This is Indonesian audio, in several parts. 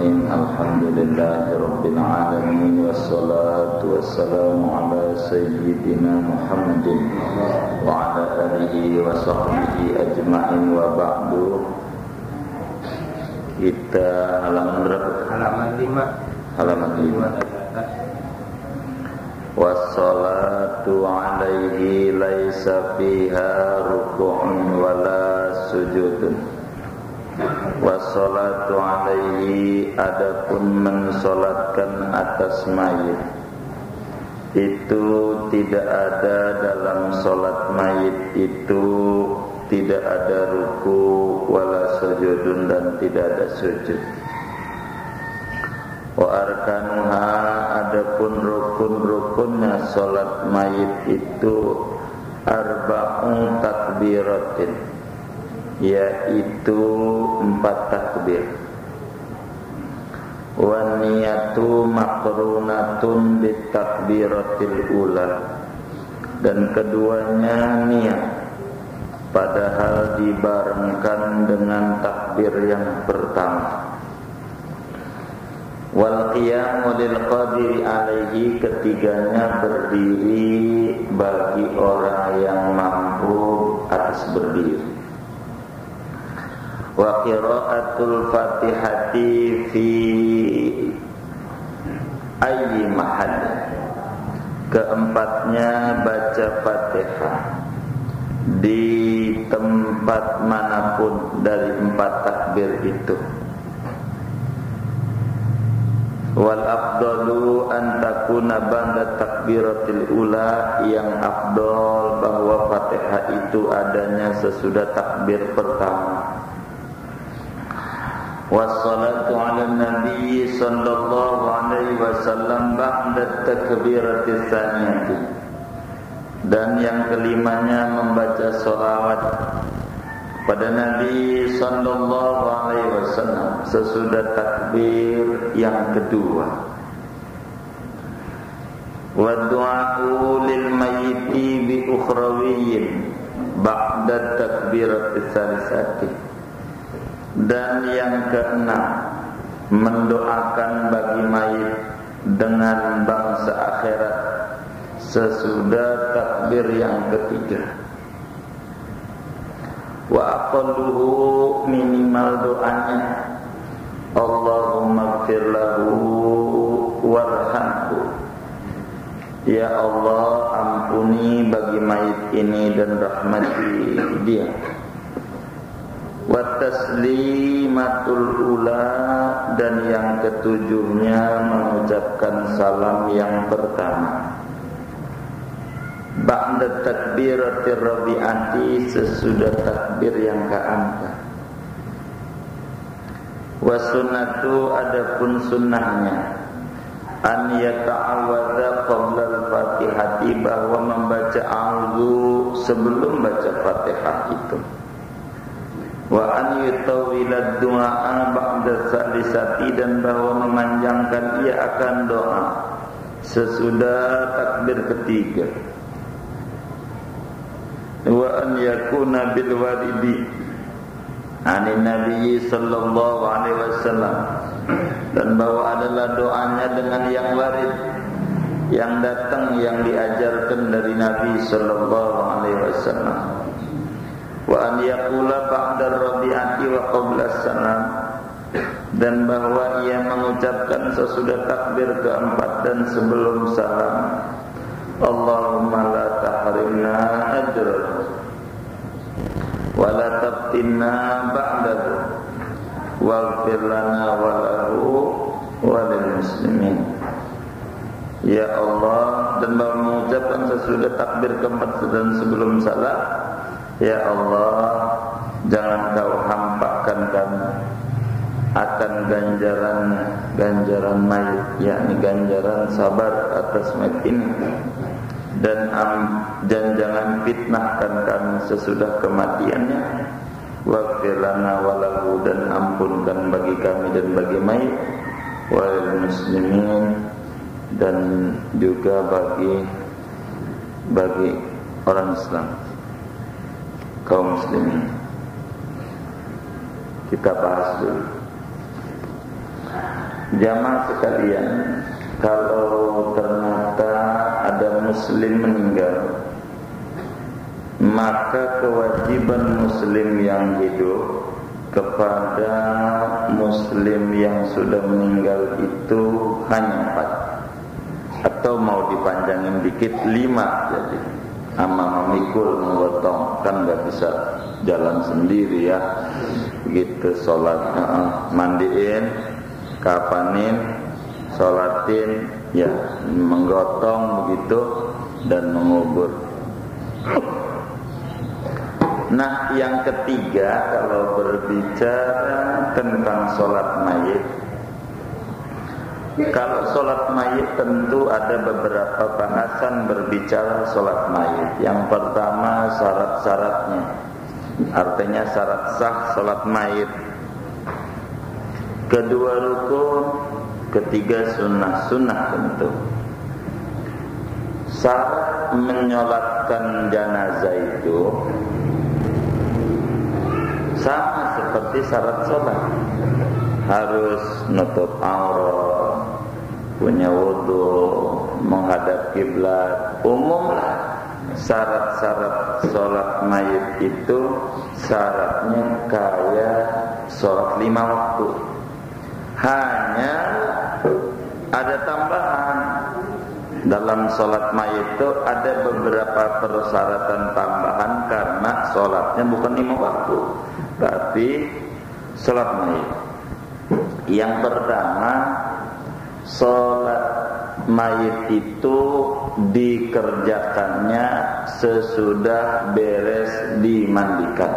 Bismillahirrahmanirrahim. Alhamdulillahirabbil alamin wassalatu wassalamu ala sayyidina Muhammadin wa ala alihi wa sahbihi ajma'in wa ba'du. Kita halaman berapa? Halaman 5. Wassalatu alaihi laisa fiha ruku'un wala sujudun. Wassalatu alaihi, adapun mensolatkan atas mayit itu tidak ada dalam solat mayit itu, tidak ada ruku wala sujudun dan tidak ada sujud. Wa arkanuha, adapun rukun-rukunnya solat mayit itu arba'u takbiratin, yaitu 4 takbir. Wa niyatu maqrunatun bitakbiratil ula, dan keduanya niat padahal dibarengkan dengan takbir yang pertama. Wal qiyamu lil qadiri alaihi, ketiganya berdiri bagi orang yang mampu atas berdiri. Wa qira'atul fatihati fi ayyi mahal, keempatnya baca Fatihah di tempat manapun dari 4 takbir itu. Wal afdalu an takuna ba'da takbiratil ula, yang afdal bahwa Fatihah itu adanya sesudah takbir pertama. Wassalatu ala nabi sallallahu alaihi wasallam ba'da takbiratis tsaniyati, dan yang kelimanya membaca sholawat pada Nabi sallallahu alaihi wasallam sesudah takbir yang kedua. Wa du'a'u lil mayyiti bi ukhrawiyyin ba'da takbiratis tsalisati, dan yang keenam mendoakan bagi mayit dengan bangsa akhirat sesudah takbir yang ketiga. Wa aqalluhu, minimal doanya Allahumma ighfir lahu warhamhu, ya Allah ampuni bagi mayit ini dan rahmati dia. Wa taslimatul ula, dan yang ketujuhnya mengucapkan salam yang pertama. Ba'da takbiratir rabi'ati, sesudah takbir yang keempat. Wa sunnatu, adapun sunnahnya an yata'awadza qabla al-fatihati, bahwa membaca a'udzu sebelum baca Fatihah itu. Wa an yutawwilad du'a ba'da salisati, dan bahwa memanjangkan ia akan doa sesudah takbir ketiga. Wa an yakuna bil waridi anin nabi sallallahu alaihi wasallam, dan bahwa adalah doanya dengan yang warid, yang datang, yang diajarkan dari Nabi sallallahu alaihi wasallam. Wa an yaqula ba'da rabi'ati wa qabla salam, dan bahwa ia mengucapkan sesudah takbir keempat dan sebelum salam, Allahumma la tahrimna ajrahu wa la taftinna ba'dahu waghfir lana wa lahu wa lil muslimin. Ya Allah, dan bahwa mengucapkan sesudah takbir keempat dan sebelum salam, ya Allah, jangan kau hampakan kami akan ganjaran mayit, yakni ganjaran sabar atas mayit ini, dan jangan fitnahkan kami sesudah kematiannya. Waghfir lana walahu, dan ampunkan bagi kami dan bagi mayit, wal muslimin, dan juga bagi orang Islam, kaum muslimin. Kita bahas dulu Jamaah sekalian, kalau ternyata ada muslim meninggal, maka kewajiban muslim yang hidup kepada muslim yang sudah meninggal itu hanya 4, atau mau dipanjangin dikit 5 jadi. Ama memikul, menggotong, kan nggak bisa jalan sendiri ya. Begitu sholatnya, mandiin, kapanin, sholatin, ya menggotong begitu, dan mengubur. Nah, yang ketiga kalau berbicara tentang sholat mayit, kalau sholat mayit tentu ada beberapa bahasan berbicara sholat mayit. Yang pertama syarat-syaratnya, artinya syarat sah sholat mayit. Kedua rukun, ketiga sunnah-sunnah tentu. Syarat menyolatkan jenazah itu sama seperti syarat sholat, harus nutup aurat, punya wudu, menghadap kiblat. Umumlah syarat-syarat sholat mayit itu syaratnya kayak sholat 5 waktu. Hanya ada tambahan. Dalam sholat mayit itu ada beberapa persyaratan tambahan, karena sholatnya bukan 5 waktu, tapi sholat mayit. Yang pertama, sholat mayit itu dikerjakannya sesudah beres dimandikan.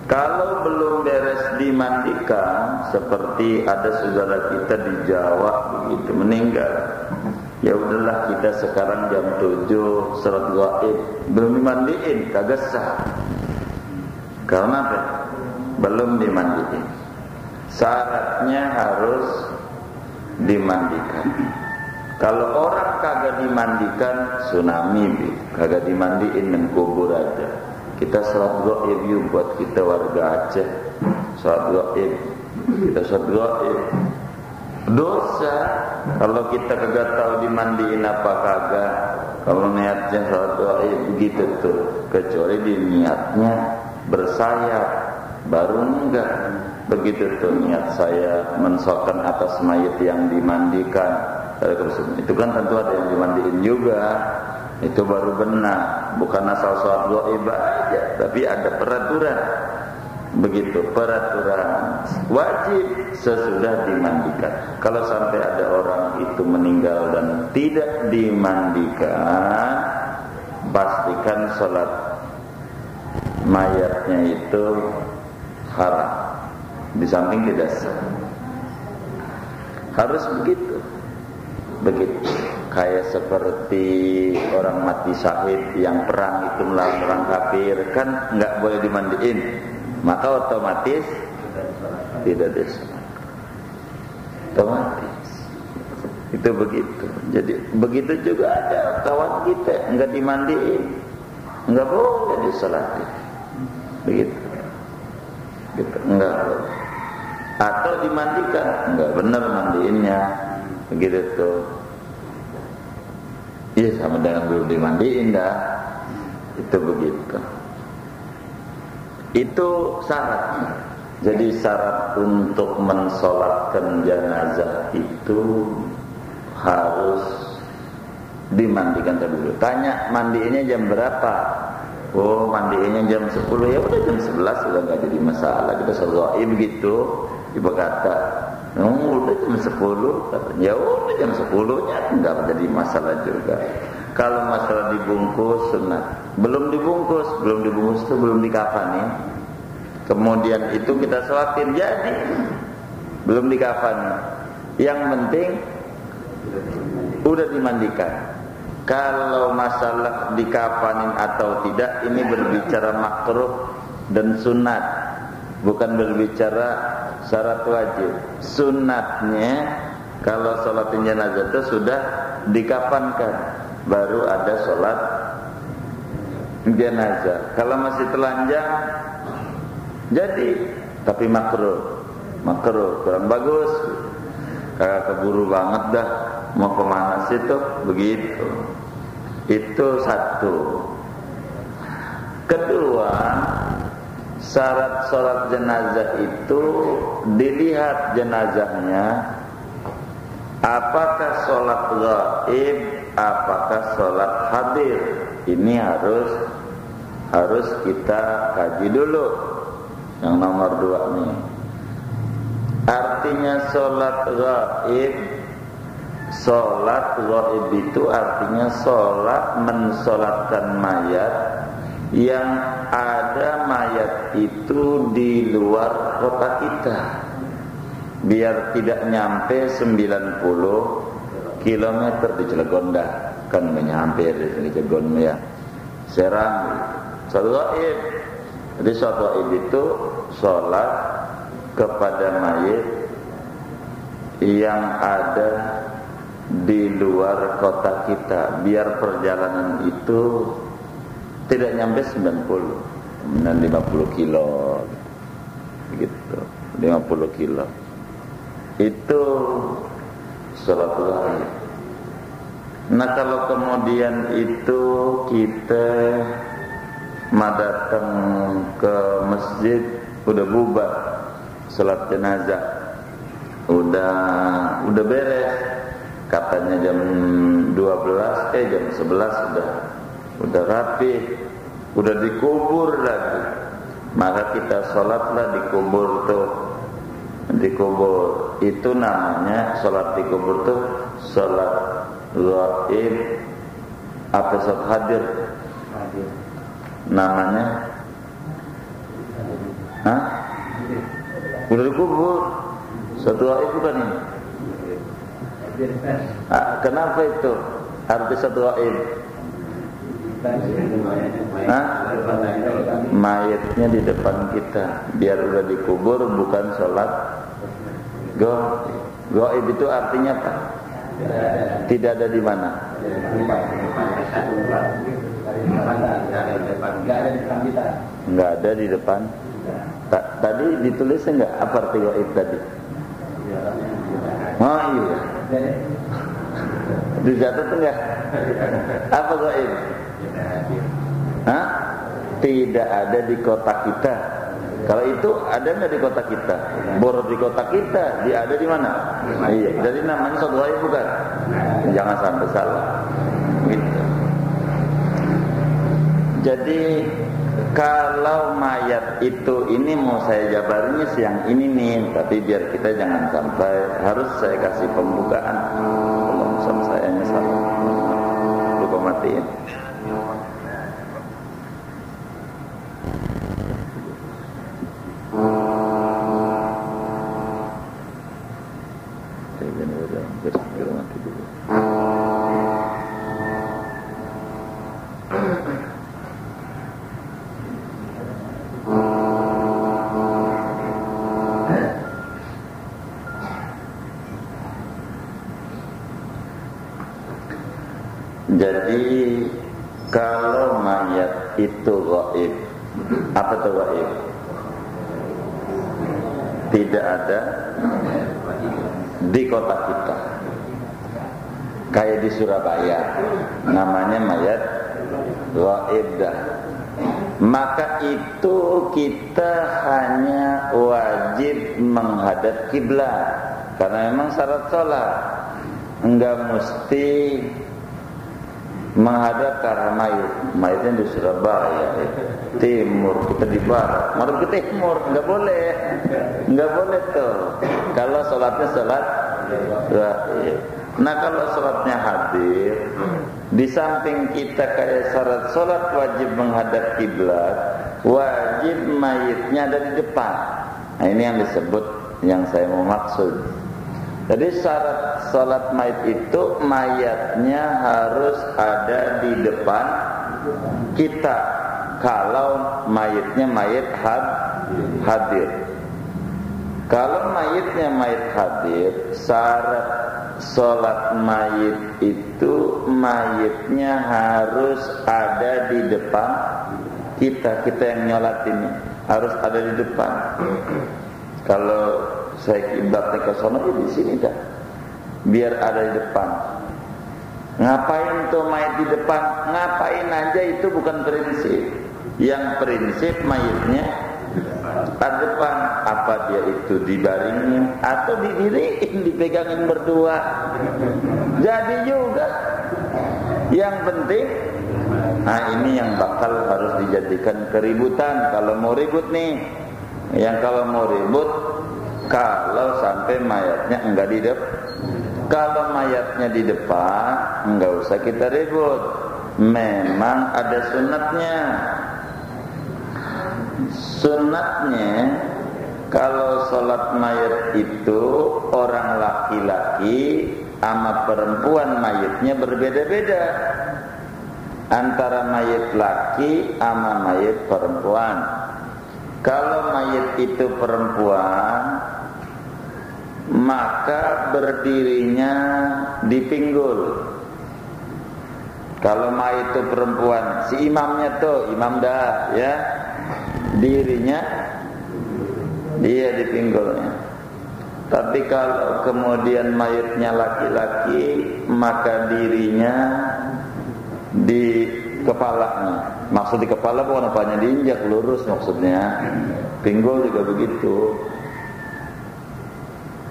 Kalau belum beres dimandikan, seperti ada saudara kita di Jawa begitu meninggal, ya udahlah kita sekarang jam 7 salat gaib, belum dimandiin, kagak sah. Karena apa? Belum dimandiin. Syaratnya harus dimandikan. Kalau orang kagak dimandikan, tsunami, kagak dimandiin, mengkubur aja. Kita salat gaib yuk buat kita warga Aceh. Salat gaib, kita salat gaib. Dosa kalau kita kagak tahu dimandiin apa kagak. Kalau niatnya salat gaib begitu tuh, kecuali di niatnya bersayap, baru enggak. Begitu tuh niat saya mensokan atas mayit yang dimandikan, itu kan tentu ada yang dimandiin juga, itu baru benar. Bukan asal sholat gaib aja, tapi ada peraturan. Begitu, peraturan wajib sesudah dimandikan. Kalau sampai ada orang itu meninggal dan tidak dimandikan, pastikan sholat mayatnya itu haram. Di samping tidak sah. Harus begitu. Begitu. Kayak seperti orang mati syahid yang perang itu melawan orang kafir, kan nggak boleh dimandiin, maka otomatis tidak disolatkan. Otomatis. Itu begitu. Jadi begitu juga ada kawan kita nggak dimandiin, nggak boleh disolatin. Begitu. Gitu. Enggak boleh. Atau dimandikan, enggak benar mandiinnya, begitu tuh. Iya, sama dengan belum dimandiin dah. Itu begitu. Itu syaratnya. Jadi syarat untuk mensolatkan jenazah itu harus dimandikan dulu. Tanya mandiinnya jam berapa? Oh, mandiinnya jam 10, ya udah jam 11 sudah nggak jadi masalah. Kita selalu begitu. Ibu kata, udah jam 10, katanya, ya udah jam 10-nya nggak jadi masalah juga. Kalau masalah dibungkus sunat, belum dibungkus itu belum dikafanin. Kemudian itu kita sholatin, jadi belum dikafanin. Yang penting udah dimandikan. Kalau masalah dikafanin atau tidak, ini berbicara makruh dan sunat, bukan berbicara syarat wajib. Sunatnya kalau sholatin jenazah itu sudah dikafankan, baru ada sholat jenazah. Kalau masih telanjang, jadi tapi makruh kurang bagus. kagak keburu banget dah, mau kemana sih tuh, begitu. Itu satu. Kedua, syarat sholat jenazah itu dilihat jenazahnya, apakah sholat gaib, apakah sholat hadir. Ini harus kita kaji dulu. Yang nomor 2 nih. Artinya sholat gaib itu artinya sholat mensolatkan mayat yang ada mayat itu di luar kota kita, biar tidak nyampe 90 km di Cilegon dah, kan menyampe di Cilegon ya, Serang. Sholat gaib. Jadi sholat gaib itu sholat kepada mayit yang ada di luar kota kita, biar perjalanan itu tidak nyampe 90 dan 50 kilo gitu, 50 kilo itu sholat gaib. Nah kalau kemudian itu kita datang ke masjid, udah bubar sholat jenazah, udah beres, katanya jam 12, jam 11 udah rapi, udah dikubur lagi, maka kita sholatlah dikubur tuh, dikubur. Itu namanya sholat dikubur tuh sholat gaib apa sholat hadir? Namanya udah dikubur, sholat gaib bukan ini? Kenapa itu arti sholat gaib? Mayatnya di depan kita, biar udah dikubur, bukan sholat gaib. Gaib itu artinya apa? Tidak ada di mana? Enggak ada di depan. Tadi ditulisnya enggak apa arti gaib tadi? Oh iya. Dicatat enggak? Apa gaib? Tidak ada di kota kita. Kalau itu ada nggak di kota kita? Baru di kota kita, dia ada di mana? Iya. Jadi namanya sholat gaib bukan? Jangan sampai salah. Gitu. Jadi kalau mayat itu, ini mau saya jabarinnya siang ini nih, tapi biar kita jangan sampai, harus saya kasih pembukaan. Kalau sayanya salah, lupa matiin. Jadi kalau mayat itu gaib, apa itu gaib? Tidak ada di kota kita. Kayak di Surabaya, namanya mayat gaib dah. Maka itu kita hanya wajib menghadap kiblat, karena memang syarat sholat. Enggak mesti menghadap ke arah mayit. Mayitnya di Surabaya, timur, kita di barat, malah ke timur, enggak boleh. Enggak boleh tuh. Kalau sholatnya sholat gaib. Nah kalau sholatnya hadir, di samping kita kayak syarat sholat wajib menghadap kiblat, wajib mayitnya ada di depan. Nah ini yang disebut, yang saya mau maksud. Jadi syarat sholat mayit itu mayatnya harus ada di depan kita. Kalau mayitnya mayit hadir. Kalau mayitnya mayit hadir, syarat sholat mayit itu mayitnya harus ada di depan kita. Kita yang nyolat ini harus ada di depan. Kalau saya kiblatnya ke sono, di sini dah. biar ada di depan. Ngapain tuh mayat di depan? Ngapain aja itu bukan prinsip. Yang prinsip mayatnya pada depan. Apa dia itu dibaringin atau didiriin, dipegangin berdua, jadi juga. Yang penting, nah ini yang bakal harus dijadikan keributan. Kalau mau ribut nih, yang kalau mau ribut, kalau sampai mayatnya enggak di depan. Kalau mayatnya di depan, enggak usah kita ribut. Memang ada sunatnya. Sunatnya, kalau sholat mayat itu orang laki-laki sama perempuan mayatnya berbeda-beda. Antara mayat laki sama mayat perempuan. Kalau mayat itu perempuan, maka berdirinya di pinggul. Kalau mayat itu perempuan, si imamnya tuh, imam dah ya, dirinya dia di pinggulnya. Tapi kalau kemudian mayatnya laki-laki, maka dirinya di kepalanya. Maksud di kepala bukan apanya, diinjak lurus maksudnya. Pinggul juga begitu,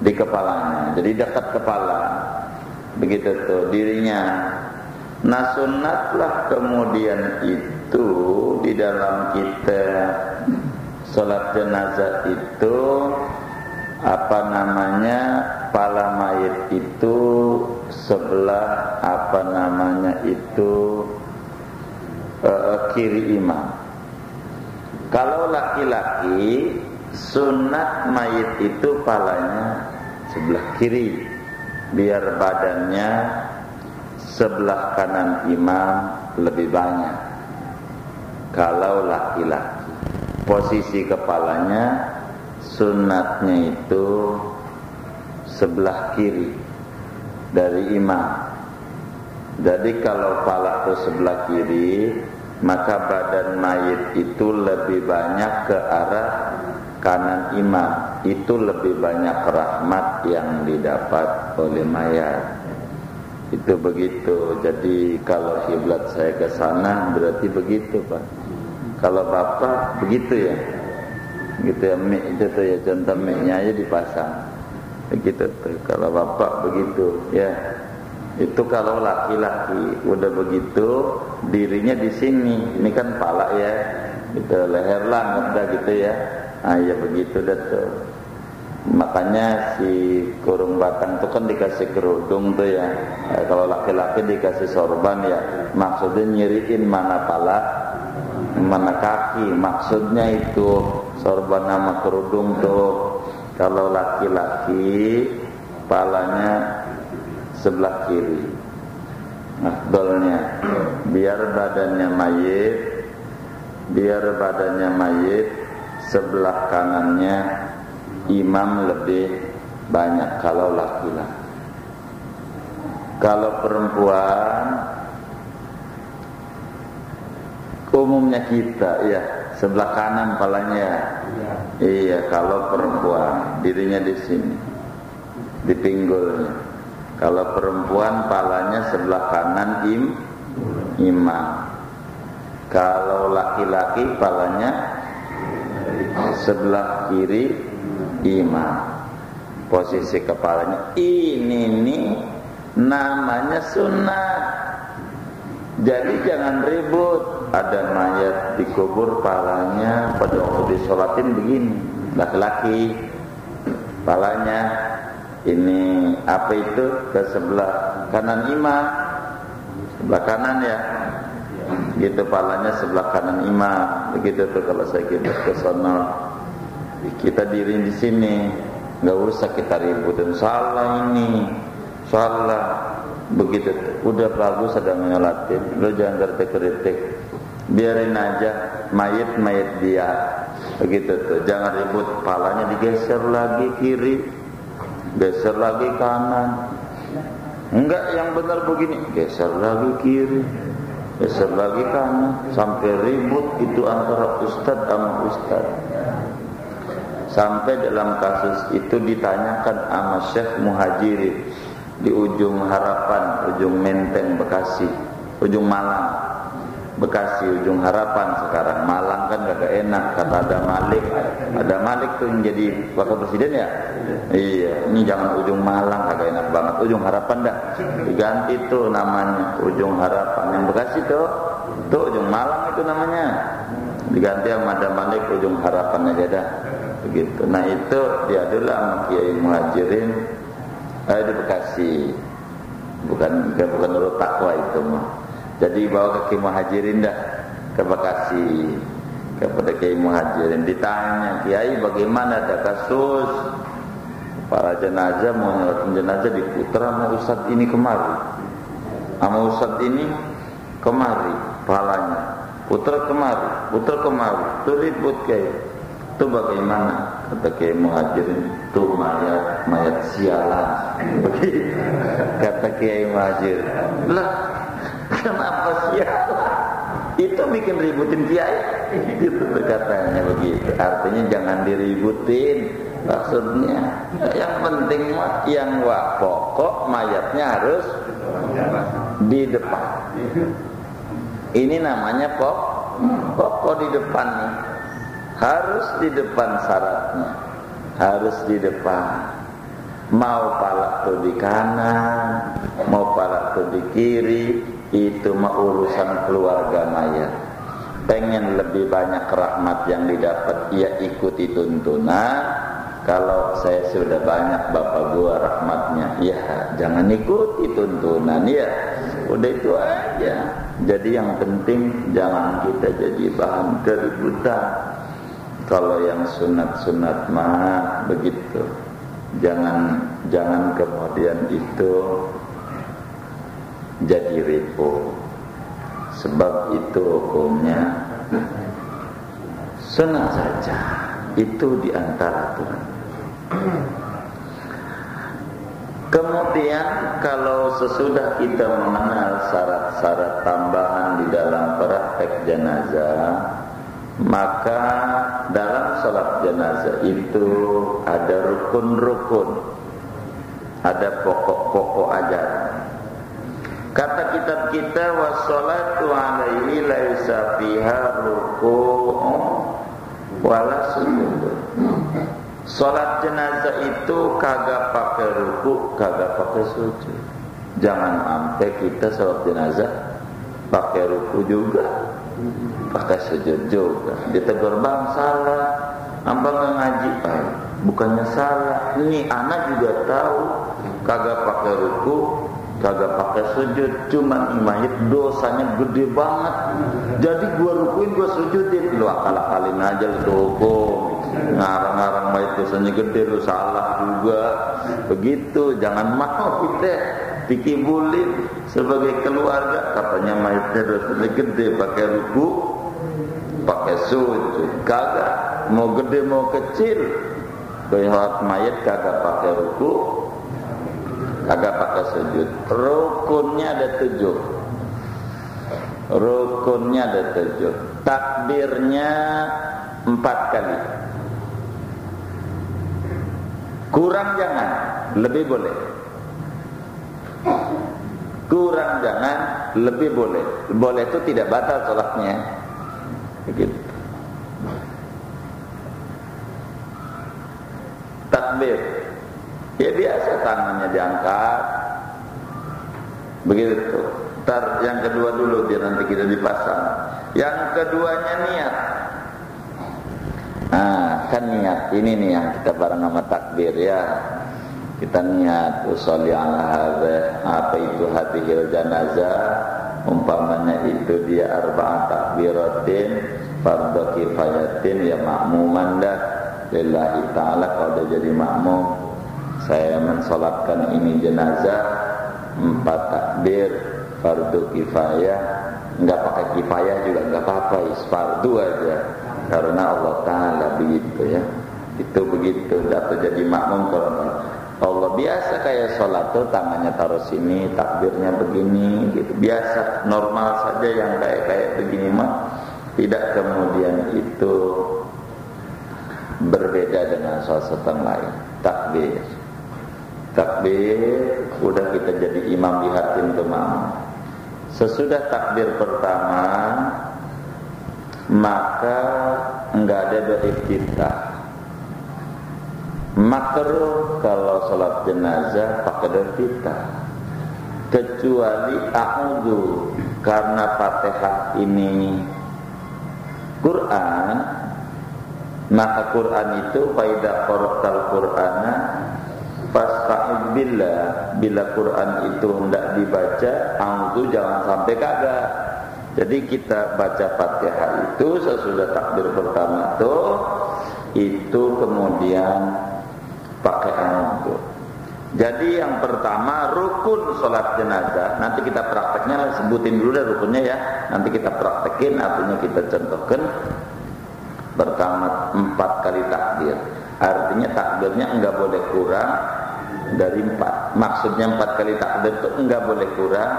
di kepalanya. Jadi dekat kepala, begitu tuh dirinya. Nah sunatlah kemudian itu di dalam kita sholat jenazah itu, apa namanya, pala mayit itu sebelah apa namanya itu kiri imam. Kalau laki-laki sunat mayit itu palanya sebelah kiri, biar badannya sebelah kanan imam lebih banyak. Kalau laki-laki, posisi kepalanya sunatnya itu sebelah kiri dari imam. Jadi kalau kepala itu sebelah kiri, maka badan mayit itu lebih banyak ke arah kanan imam. Itu lebih banyak rahmat yang didapat oleh mayat. Itu begitu. Jadi kalau kiblat saya ke sana berarti begitu, Pak. Kalau Bapak begitu ya. Gitu ya, mik itu tuh ya, contoh miknya aja dipasang. Begitu tuh. Kalau Bapak begitu ya. Itu kalau laki-laki udah begitu, dirinya di sini. Ini kan pala ya. Gitu, leher lah udah gitu ya. Ah ya begitu dah tuh. Makanya si kurung batang itu kan dikasih kerudung tuh ya. Kalau laki-laki dikasih sorban ya. Maksudnya nyiriin mana pala, mana kaki. Maksudnya itu sorban sama kerudung tuh. Kalau laki-laki palanya sebelah kiri. Afdalnya biar badannya mayit sebelah kanannya imam lebih banyak kalau laki-laki. Kalau perempuan umumnya kita ya sebelah kanan palanya. Iya, kalau perempuan dirinya di sini di pinggulnya. Kalau perempuan palanya sebelah kanan imam. Kalau laki-laki palanya sebelah kiri imam. Posisi kepalanya ini nih namanya sunnah. Jadi jangan ribut. Ada mayat dikubur palanya pada waktu disolatin begini, laki-laki palanya ini apa itu ke sebelah kanan imam, sebelah kanan ya, gitu palanya sebelah kanan imam, begitu tuh. Kalau saya kita ke sana, kita diri di sini, nggak usah kita ributin salah ini, salah begitu tuh. Udah bagus sedang nyolatin, lo jangan kritik-kritik, biarin aja mayit dia, begitu tuh. Jangan ribut, palanya digeser lagi kiri, geser lagi kanan. Enggak, yang benar begini, geser lagi kiri, geser lagi kanan, sampai ribut itu antara ustad sama ustad. Sampai dalam kasus itu ditanyakan sama Syekh Muhajirin, di ujung Harapan, ujung Menteng Bekasi, ujung Malang Bekasi, ujung Harapan sekarang. Malang kan gak enak, kata ada Malik tuh yang jadi wakil presiden ya. Iya, ini jangan ujung Malang, kagak enak banget. Ujung Harapan dah, diganti tuh namanya ujung Harapan. Yang Bekasi tuh ujung Malang itu namanya, diganti sama ada Malik, ujung Harapan aja dah. Begitu. Nah itu diadu lah sama Kiai Muhajirin di Bekasi. Bukan Nurul Taqwa itu mah. Jadi bawa ke Kiai Muhajirin dah ke Bekasi, kepada Kiai Muhajirin. Ditanya, Kiai bagaimana ada kasus para jenazah, mau nyolatin jenazah diputar sama Ustadz ini kemari, sama Ustadz ini kemari, palanya putar kemari, tuh ribut Kiai. Itu bagaimana? Kata Kiai Muhajirin, itu mayat sialan. Begitu kata Kiai Muhajirin. Lah, kenapa sialan? Itu bikin ributin Kiai. Gitu katanya begitu. Artinya jangan diributin. Maksudnya yang penting yang pokok mayatnya harus di depan. Ini namanya pokok di depan nih. Harus di depan syaratnya, harus di depan. Mau palak tuh di kanan, mau palak tuh di kiri, itu mah urusan keluarga mayat. Pengen lebih banyak rahmat yang didapat, ya ikuti tuntunan. Kalau saya sudah banyak bapak gua rahmatnya, ya jangan ikuti tuntunan, ya udah itu aja. Jadi yang penting jangan kita jadi bahan keributan. Kalau yang sunat-sunat mah begitu, jangan kemudian itu jadi ribut. Sebab itu hukumnya sunat saja, itu diantara Tuhan. Kemudian kalau sesudah kita mengenal syarat-syarat tambahan di dalam praktek jenazah, maka dalam sholat jenazah itu ada rukun-rukun, ada pokok-pokok ajaran. Kata kitab kita, wassalatu alaihi laisa fiha ruku' wala sujud. Sholat jenazah itu kagak pakai ruku', kagak pakai sujud. Jangan sampai kita sholat jenazah pakai ruku' juga, pakai sujud juga. Ditegur, bang salah, abang nggak ngaji. Bukannya salah, ini anak juga tahu kagak pakai ruku, kagak pakai sujud, cuman mayit dosanya gede banget. Jadi gua rukuin, gua sujudin, lu akal-akalin aja lu hukum. Ngarang-ngarang mayit dosanya gede, lu salah juga. Begitu, jangan mau kita dikibulin sebagai keluarga. Katanya mayitnya dosanya gede, pakai ruku, pakai sujud. Kagak, mau gede mau kecil, sholat mayit kagak pakai ruku, kagak pakai sujud. Rukunnya ada 7. Rukunnya ada 7. Takbirnya 4 kali. Kurang jangan, lebih boleh. Kurang jangan, lebih boleh. Boleh itu tidak batal sholatnya. Begitu. Takbir, ya biasa tangannya diangkat, begitu. Ntar yang kedua dulu, biar nanti kita dipasang. Yang keduanya niat. Nah, kan niat ini nih yang kita bareng sama takbir ya. Kita niat usolli ala hadza, apa itu hadhil janazah, umpamanya itu dia arba'at takbiratin fardhu kifayatin, ya makmuman dah lillahi ta'ala. Kalau dia jadi makmum, saya mensolatkan ini jenazah 4 takbir fardhu kifayah. Enggak pakai kifayah juga enggak apa-apa, fardu aja, karena Allah Ta'ala begitu ya. Itu begitu, dapat jadi makmum. Kalau Allah biasa kayak sholat tuh tangannya taruh sini, takbirnya begini gitu, biasa normal saja. Yang kayak begini mah tidak kemudian itu berbeda dengan sholat lain. Takbir Takbir, udah kita jadi imam di hatim ke makmum. Sesudah takbir pertama, maka enggak ada doa iftitah. Makruh kalau salat jenazah pakai doa iftitah, kecuali a'udzu, karena Fatihah ini Quran, maka Quran itu faida qara'tal Qur'ana fasta'id billah. Bila Quran itu hendak dibaca, a'udzu jangan sampai kagak. Jadi kita baca Fatihah itu sesudah takbir pertama itu kemudian pakai a'udzu. Jadi yang pertama rukun sholat jenazah. Nanti kita prakteknya, sebutin dulu deh rukunnya ya. Nanti kita praktekin, artinya kita contohkan. Pertama 4 kali takbir. Artinya takbirnya enggak boleh kurang dari 4. Maksudnya 4 kali takbir itu enggak boleh kurang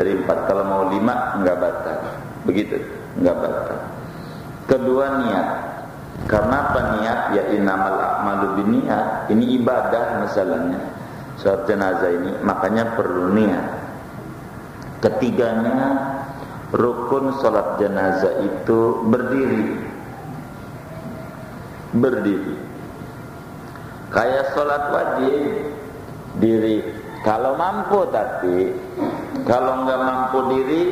dari 4. Kalau mau 5 enggak batal. Begitu, enggak batal. Kedua niat. Karena apa niat? Ya innamal a'malu binniyat. Ini ibadah masalahnya. Sholat jenazah ini makanya perlu niat. Ketiganya, rukun sholat jenazah itu berdiri. Berdiri. Kayak sholat wajib, diri. Kalau mampu, tapi kalau nggak mampu diri,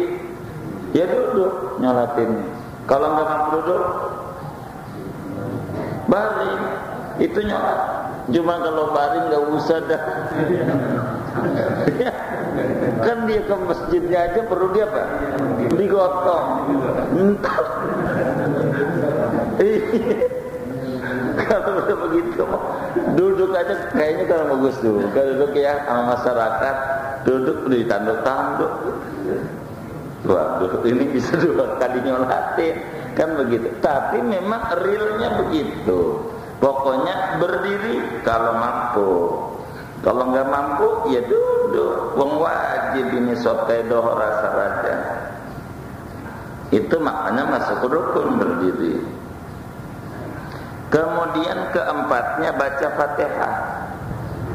ya duduk nyolatin. Kalau nggak mampu duduk, baring. Itu nyolat. Cuma kalau baring nggak usah dah. Kan dia ke masjidnya aja perlu dia apa? Digotong. Entar. Kalau udah begitu, duduk aja kayaknya kalau bagus tuh. Kalau duduk ya sama masyarakat, duduk ditanduk-tanduk. Waduh, ini bisa 2 kali nyolatin, kan begitu. Tapi memang realnya begitu. Pokoknya berdiri kalau mampu. Kalau nggak mampu, ya duduk. Wong wajib ini sotedoh rasa raja. Itu makanya masuk rukun berdiri. Kemudian keempatnya baca Fatihah.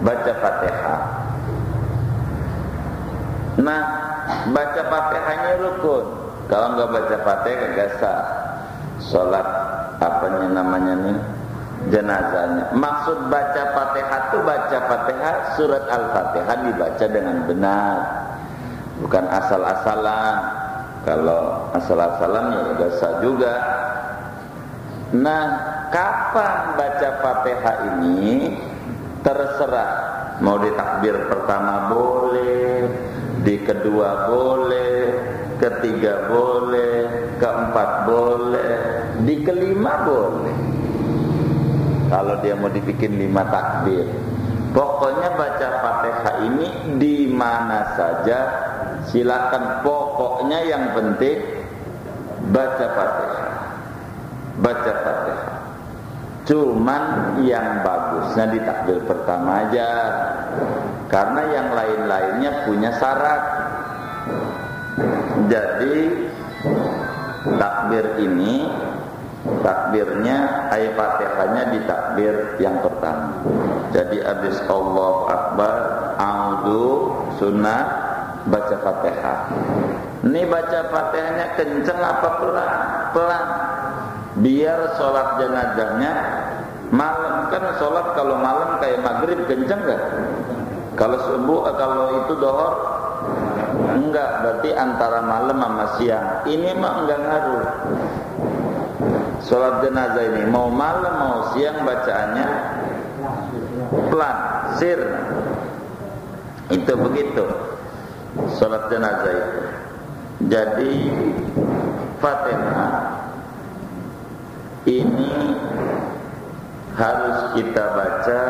Baca Fatihah. Nah, baca Fatihahnya rukun. Kalau nggak baca Fatihah kagak sah. Salat apanya namanya nih? Jenazahnya. Maksud baca Fatihah itu baca Fatihah, surat Al-Fatihah dibaca dengan benar. Bukan asal-asalan. Kalau asal-asalan ya nggak sah juga. Nah, kapan baca Fatihah ini terserah. Mau di takbir pertama boleh, di kedua boleh, ketiga boleh, keempat boleh, di kelima boleh. Kalau dia mau dibikin 5 takbir. Pokoknya baca Fatihah ini di mana saja silakan. Pokoknya yang penting baca Fatihah. Baca Fatihah. Cuman yang bagusnya di takbir pertama aja. Karena yang lain-lainnya punya syarat. Jadi takbir ini, takbirnya ayat Fatihahnya di takbir yang pertama. Jadi habis Allahu Akbar, a'udzu, sunnah, baca Fatihah. Ini baca Fatihahnya kenceng apa pelan? Pelan. Biar sholat jenazahnya malam, kan sholat kalau malam kayak maghrib kenceng gak? Kalau subuh, kalau itu dohor enggak, berarti antara malam sama siang. Ini mah enggak ngaruh. Sholat jenazah ini mau malam mau siang bacaannya pelan, sir. Itu begitu sholat jenazah itu. Jadi Fatihah ini harus kita baca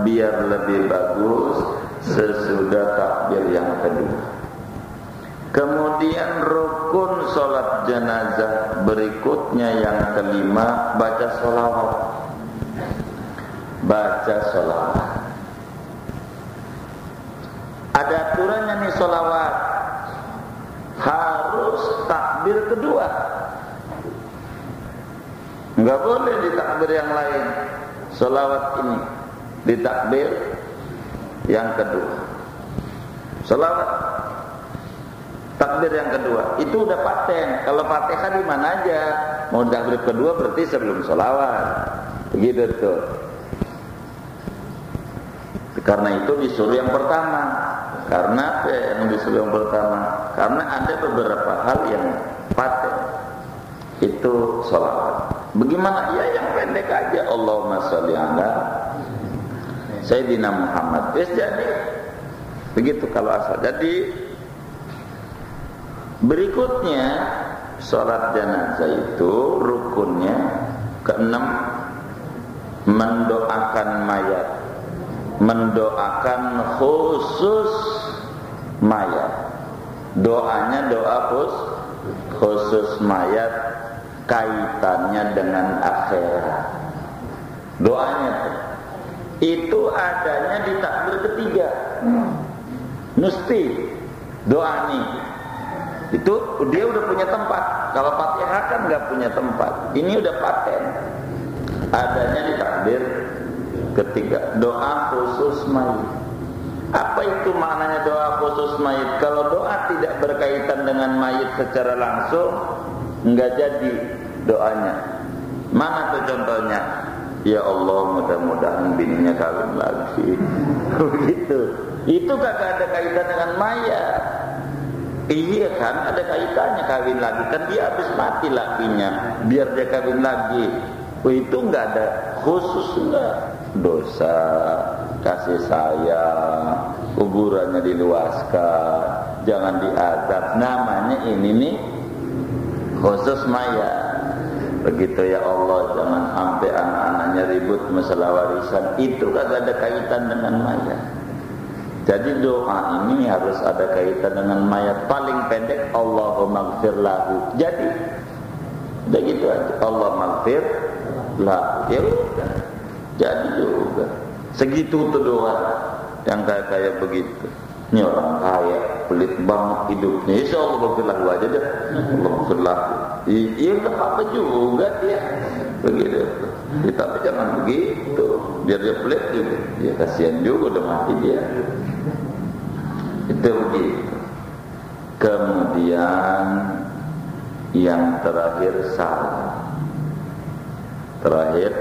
biar lebih bagus sesudah takbir yang kedua. Kemudian rukun sholat jenazah berikutnya yang kelima, baca sholawat. Baca sholawat. Ada aturannya nih sholawat. Harus takbir kedua. Enggak boleh di takbir yang lain. Sholawat ini di takbir Yang kedua, selawat takbir yang kedua itu udah paten. Kalau Fatihah di mana aja, mau takbir kedua berarti sebelum selawat. Begitu tuh. Karena itu disuruh yang pertama. Karena yang disuruh yang pertama? Karena ada beberapa hal yang paten. Itu selawat. Bagaimana? Ya yang pendek aja. Allahumma sholli ala Sayyidina Muhammad. Jadi begitu kalau asal. Jadi berikutnya sholat jenazah itu rukunnya keenam mendoakan mayat, mendoakan khusus mayat. Doanya doa khusus mayat, kaitannya dengan akhirat. Doanya itu adanya di takbir ketiga. Mesti doa nih. Itu dia udah punya tempat. Kalau Fatihah kan nggak punya tempat. Ini udah paten. Adanya di takbir ketiga. Doa khusus mayit. Apa itu maknanya doa khusus mayit? Kalau doa tidak berkaitan dengan mayit secara langsung, nggak jadi doanya. Mana tuh contohnya? Ya Allah, mudah-mudahan bininya kawin lagi. Begitu. Itu kagak ada kaitan dengan mayat. Iya kan, ada kaitannya kawin lagi. Kan dia habis mati lakinya, biar dia kawin lagi. Itu nggak ada khusus, enggak. Dosa, kasih sayang, kuburannya diluaskan, jangan diazab. Namanya ini nih khusus mayat. Begitu ya Allah, jangan sampai anak-anaknya ribut masalah warisan. Itu kagak ada kaitan dengan mayat. Jadi doa ini harus ada kaitan dengan mayat. Paling pendek Allahumma gfir lahu. Jadi udah gitu aja, Allah maghfir lahu. Ya udah, jadi juga segitu tuh doa yang kayak begitu. Ini orang kaya, pelit banget hidupnya. Insya Allah maghfir lahu aja deh. Allah maghfir lahu. Iya nggak apa-apa juga dia. Begitu. Tapi jangan begitu. Biar dia pelit juga. Ya kasihan juga udah mati dia. Itu begitu. Kemudian yang terakhir salam. Terakhir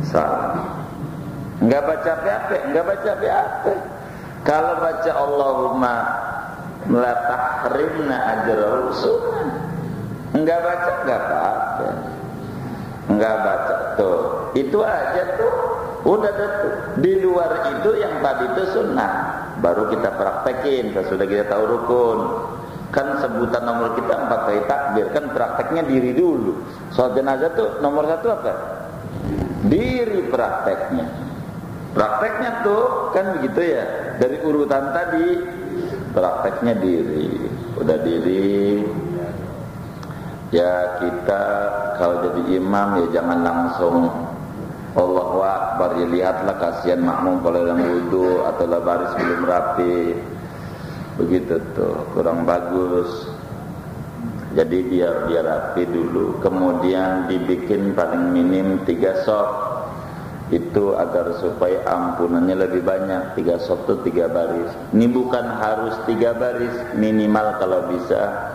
salam. Enggak baca apa-apa, enggak baca apa-apa. Kalau baca Allahumma la tahrimna ajral sunnah. Enggak baca enggak apa-apa. Enggak baca tuh. Itu aja tuh. Udah tuh. Di luar itu yang tadi itu sunnah. Baru kita praktekin sesudah kita tahu rukun. Kan sebutan nomor kita 4 kali takbir. Kan prakteknya diri dulu. Sholat jenazah tuh nomor 1 apa? Diri prakteknya. Prakteknya tuh kan begitu ya. Dari urutan tadi prakteknya diri. Udah diri. Ya kita kalau jadi imam ya jangan langsung Allahu Akbar, ya lihatlah kasihan makmum kalau yang wudu atau baris belum rapi. Begitu tuh, kurang bagus. Jadi biar dia rapi dulu. Kemudian dibikin paling minim 3 shaf. Itu agar supaya ampunannya lebih banyak. 3 shaf itu 3 baris. Ini bukan harus 3 baris, minimal kalau bisa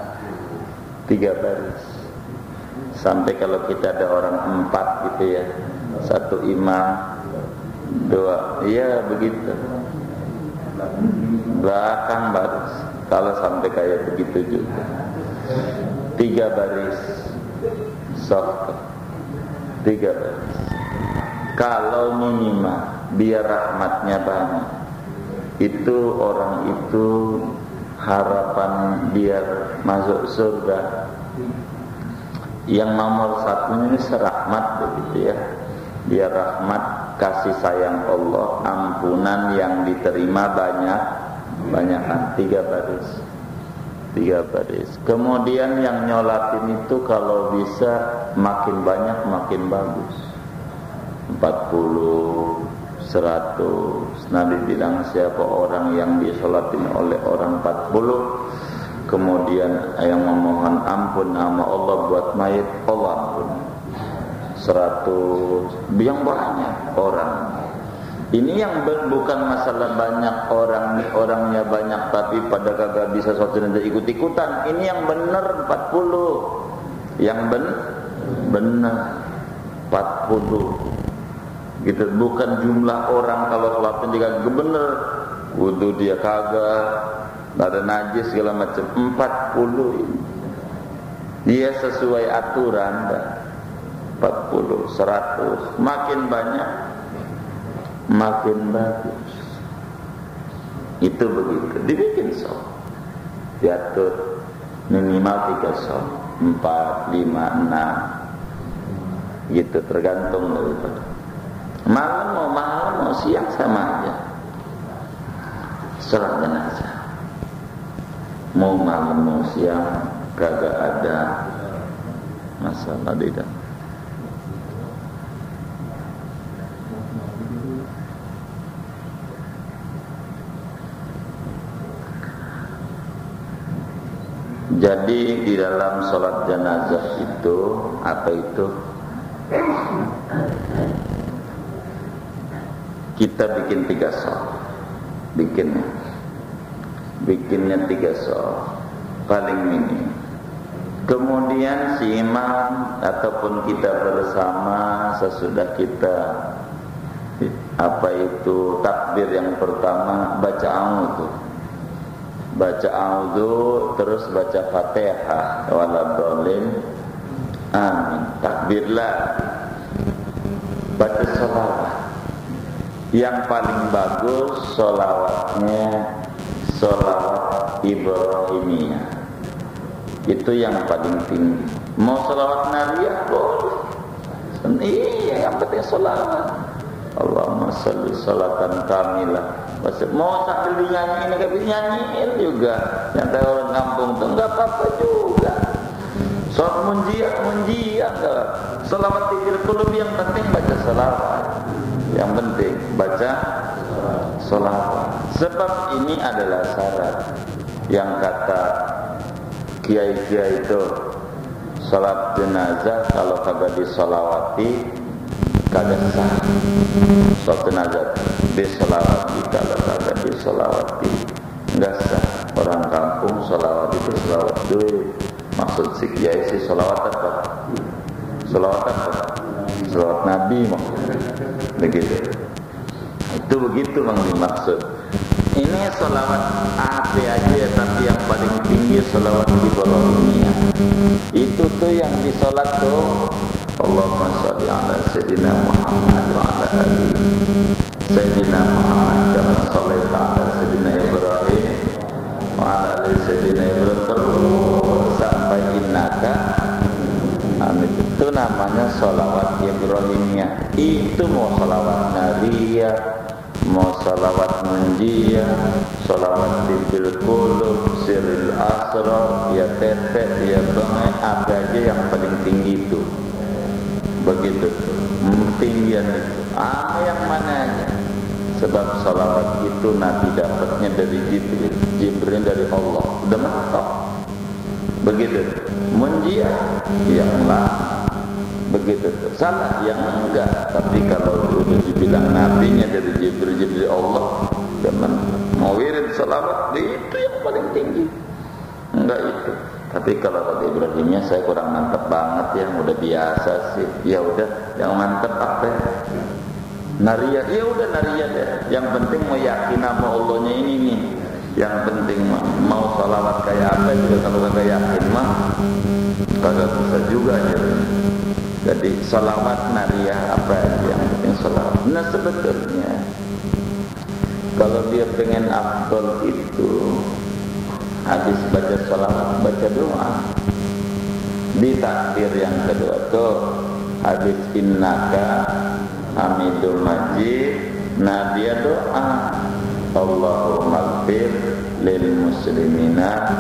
3 baris. Sampai kalau kita ada orang 4 gitu ya, 1 imam, 2, iya begitu. Belakang baris. Kalau sampai kayak begitu juga 3 baris soft, 3 baris. Kalau minimal biar rahmatnya banyak, itu orang itu harapan biar masuk surga. Yang nomor 1 ini serahmat begitu ya. Biar rahmat, kasih sayang Allah, ampunan yang diterima banyakan 3 baris. 3 baris. Kemudian yang nyolatin itu kalau bisa makin banyak makin bagus. 40, 100. Nabi bilang siapa orang yang disolatin oleh orang 40, kemudian yang memohon ampun nama Allah buat mayit, Allah ampun. 100, yang banyak orang Ini yang bukan masalah banyak orangnya banyak tapi pada kagak bisa sholat jenazah ikut-ikutan. Ini yang benar 40. Yang benar 40. Gitu, bukan jumlah orang kalau sholatnya juga benar. Wudu dia kagak, ada najis segala macam. 40 ini. Dia sesuai aturan dah. 40, 100, makin banyak makin bagus. Itu begitu. Dibikin sholat, diatur minimal 3 sholat, 4, 5, 6 gitu, tergantung daripada malam mau siang sama aja sholat jenazah. Mau malam mau siang kagak ada masalah di dalam. Jadi di dalam sholat jenazah itu apa itu? Kita bikin 3 sholat, bikinnya 3 sholat paling minim. Kemudian si imam ataupun kita bersama sesudah kita apa itu takbir yang pertama baca a'udzu, terus baca Fatihah waladhdallin, amin, takbirlah, baca sholawat. Yang paling bagus sholawatnya sholawat Ibrahimiyah, itu yang paling tinggi. Mau sholawat nariyah boleh, iya, yang penting sholawat. Allahumma sholli sholatan kamilah. Mau sambil dinyanyiin juga. Yang tahu orang kampung tuh nggak apa-apa juga. Sholat munjiah enggak. Sholawat tidur kulub, yang penting baca sholawat. Yang penting baca sholawat. Sebab ini adalah syarat. Yang kata kiai-kiai itu, sholat jenazah kalau kagak disolawati kagak sah. Sholat jenazah disolawati, kalau kagak disolawati enggak sah. Orang kampung solawat itu solawat duit. Maksud si kiai si solawat apa? Solawat Nabi maksudnya. Begitu. Itu begitu yang dimaksud. Ini solawat apa aja, tapi yang paling tinggi solawat Ibrahimiyah. Itu tuh yang disolat tuh, Allahumma sholli ala Sayyidina Muhammad wa ala ali Sayyidina Muhammad kama shallaita ala Sayyidina Ibrahim wa ala ali Sayyidina Ibrahim, terus sampai innaka amin. Itu namanya sholawat Ibrahimiyah. Itu mau sholawat nariyah, mau sholawat munjiyah, sholawat tibil kulub, siril asrar, ya tetek, ya bengek, apa aja yang paling tinggi itu. Begitu tinggian itu, yang mana aja. Sebab sholawat itu Nabi dapatnya dari Jibril dari Allah, udah mantap. Begitu munjiyah yang lah, begitu salah yang enggak. Tapi kalau udah dibilang nabinya dari Jibril Allah, dan mau wirid sholawat itu yang paling tinggi, enggak itu. Tapi kalau kata Ibrahimnya saya kurang mantep banget, yang udah biasa sih. Ya udah, yang mantep apa? Nariyah, ya udah nariyah deh. Yang penting mau yakin sama Allahnya ini nih. Yang penting mau sholawat kayak apa juga, kalau kagak yakin mah kagak bisa juga ya. Jadi sholawat nariyah apa aja, yang penting sholawat. Nah sebetulnya kalau dia pengen afdol itu, habis baca sholawat baca doa. Di takbir yang kedua tuh habis innaka hamidul majid, nah dia doa Allahumma ighfir lil muslimina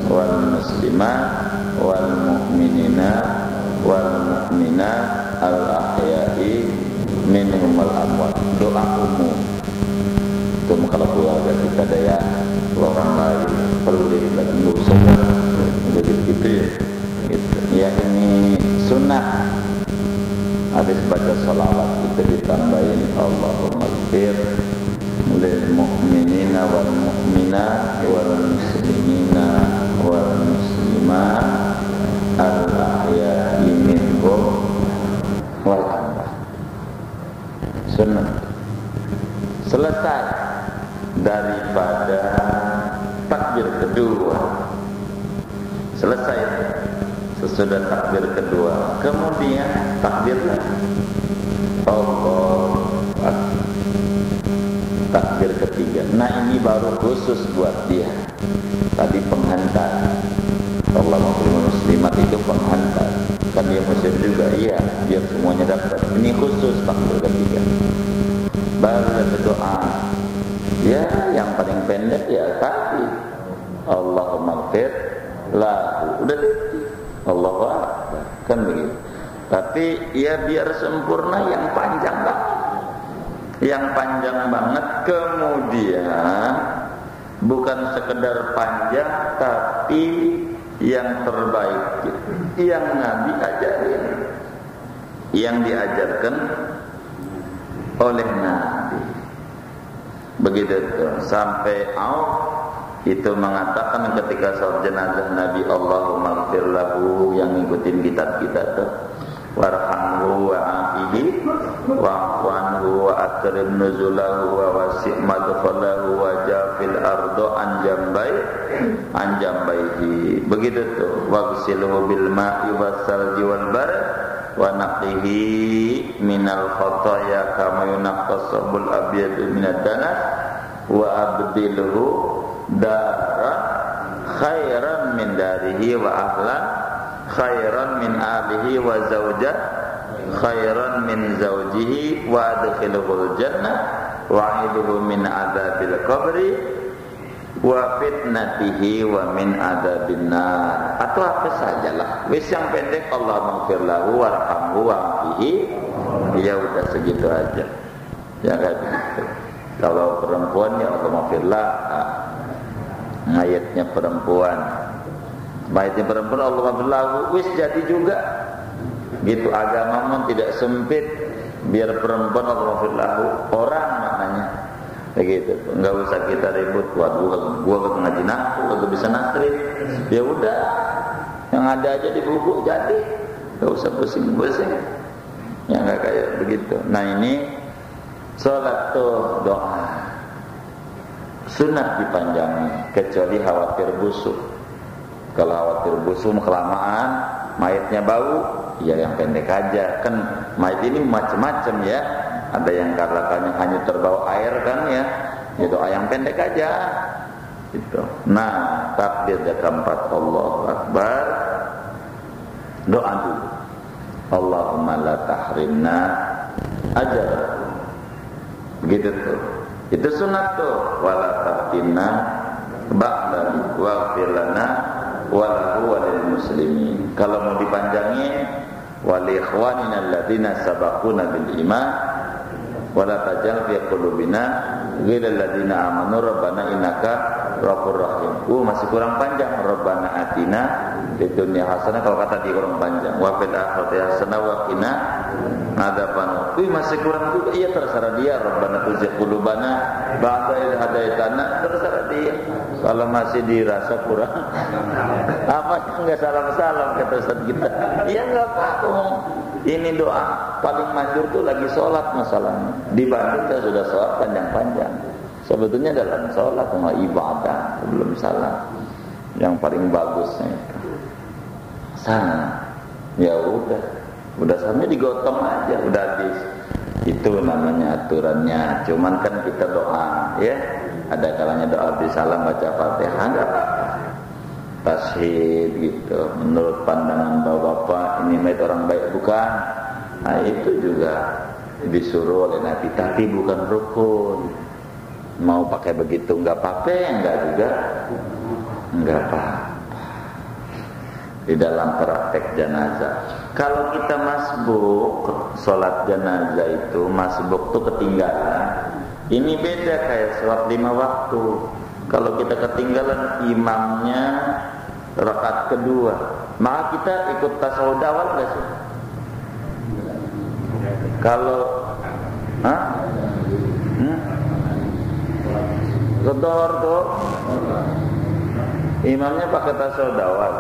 wal muslimat wal mu'minina wal mu'minat al ahya'i minhum al amwat. Doa umum itu kalau keluarga kita ada ya, orang lain perlu lagi nggak usah gitu ya. Gitu. Ya ini sunnah. Habis baca sholawat kita ditambahin Allahumma ighfir kedua. Selesai. Sesudah takbir kedua, kemudian takbir lagi. Allahu Akbar. Takbir ketiga. Nah, ini baru khusus buat dia. Tadi penghantar. Allah muslimat itu penghantar. Kan dia muslim juga, iya, biar semuanya dapat. Ini khusus takbir ketiga. Baru ada doa. Ya, yang paling pendek ya tadi. Allahumma ighfir lahu. Udah, Allahu Akbar. Kan begitu. Tapi ya biar sempurna yang panjang banget. Yang panjang banget, kemudian bukan sekedar panjang, tapi yang terbaik, yang Nabi ajarin, yang diajarkan oleh Nabi. Begitu tuh. Sampai itu mengatakan ketika salat jenazah Nabi, Allahumma ighfir lahu, yang ngikutin kita tuh, warhamhu wa afihi wa'fu anhu wa akrim nuzulahu wa wasi' madkhalahu wa jafil ardo an jambaihi. Begitu tuh. Waghsilhu bil ma'i wassalji wal barad wa naqihi minal khataya kama yunaqqas sabul abyadu minad danas wa abdilhu daran khairan min darihi wa ahlan khairan min ahlihi wa zawjah khairan min zawjihi wa adkhilhul jannah wa aidhu min adzabil qabri wa fitnatihi wa min adzabin nar. Atau apa sajalah, wis yang pendek Allah maghfir lahu warhamhu wa'afihi, ya udah segitu aja. Ya kan gitu. Kalau perempuan ya Allah maghfirlah, mayatnya perempuan Allah maghfir lahu, wis jadi juga. Gitu, agama memang tidak sempit, biar perempuan Allah maghfir lahu, orang maknanya. Begitu, enggak usah kita ribut. Gua ke ngaji nahwu, kagak bisa nasrif. Ya udah, yang ada aja di buku jadi. Enggak usah pusing-pusing. Ya enggak kayak begitu. Nah, ini salat tuh doa. Sunat dipanjangin, kecuali khawatir busuk. Kalau khawatir busuk kelamaan, mayatnya bau, ya yang pendek aja. Kan mayat ini macam-macam ya. Ada yang katakannya hanya terbawa air kan ya. Itu yang pendek aja. Gitu. Nah, takbir keempat Allahu Akbar. Doa dulu. Allahumma la tahrimna ajr. Begitu tuh. Itu sunat tuh. Wala taftinna ba'da waghfir lana wa lahu wa lil muslimin. Kalau mau dipanjangin, wa li ikhwanina alladziina sabaquna bil iman wala tajal fi qulubina ghilal ladzina amanu rabbana innaka ghafurur rahim. Masih kurang panjang. Rabbana atina fid dunya hasanah, kalau kata dia kurang panjang. Wa fil akhirati hasanah wa qina adzaban. Masih kurang juga. Iya, terserah dia. Rabbana tuzigh qulubana ba'da idh hadaitana, terserah dia. Kalau masih dirasa kurang apa enggak salam-salam kata Ustaz kita. Ya enggak apa-apa. Ini doa paling manjur tuh lagi sholat masalahnya. Dibanding kita sudah sholat panjang-panjang. Sebetulnya dalam sholat sama ibadah sebelum salam yang paling bagusnya itu sana. Ya udah sampai digotong aja, udah habis. Itu namanya aturannya. Cuman kan kita doa, ya. Ada kalanya doa di salam baca Fatihah, enggak apa-apa. Tasyid gitu. Menurut pandangan bapak-bapak, ini mayat orang baik bukan? Nah, itu juga disuruh oleh Nabi, tapi bukan rukun. Mau pakai begitu enggak apa-apa, enggak juga enggak apa-apa. Di dalam praktek jenazah. Kalau kita masbuk, sholat jenazah itu masbuk tuh ketinggalan. Ini beda kayak sholat 5 waktu. Kalau kita ketinggalan imamnya rakaat kedua, maka kita ikut tasawuf awal nggak sih? Kalau gedor tuh imamnya pakai tasawuf awal,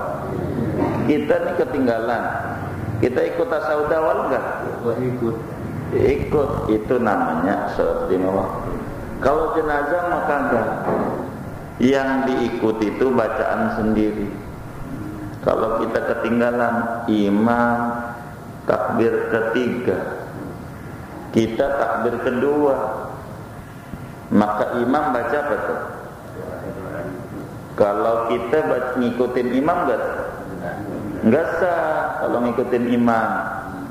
kita nih ketinggalan, kita ikut tasawuf awal nggak? Ikut, itu namanya sholat 5 waktu. Kalau jenazah maka enggak. Yang diikuti itu bacaan sendiri. Kalau kita ketinggalan imam takbir ketiga, kita takbir kedua, maka imam baca apa tuh? Kalau kita ngikutin imam enggak sah. Kalau ngikutin imam,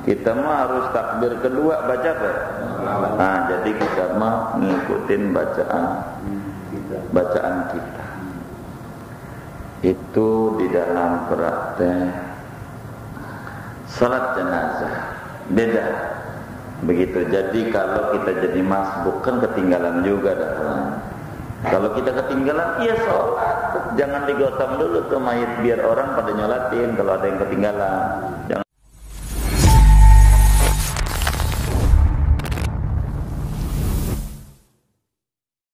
kita mah harus takbir kedua baca apa? Nah, jadi kita mah ngikutin bacaan kita. Itu di dalam praktek salat jenazah beda begitu. Jadi kalau kita jadi masbuk kan ketinggalan juga dah. Kalau kita ketinggalan, iya sholat, jangan digotong dulu ke mayit biar orang pada nyolatin kalau ada yang ketinggalan. Jangan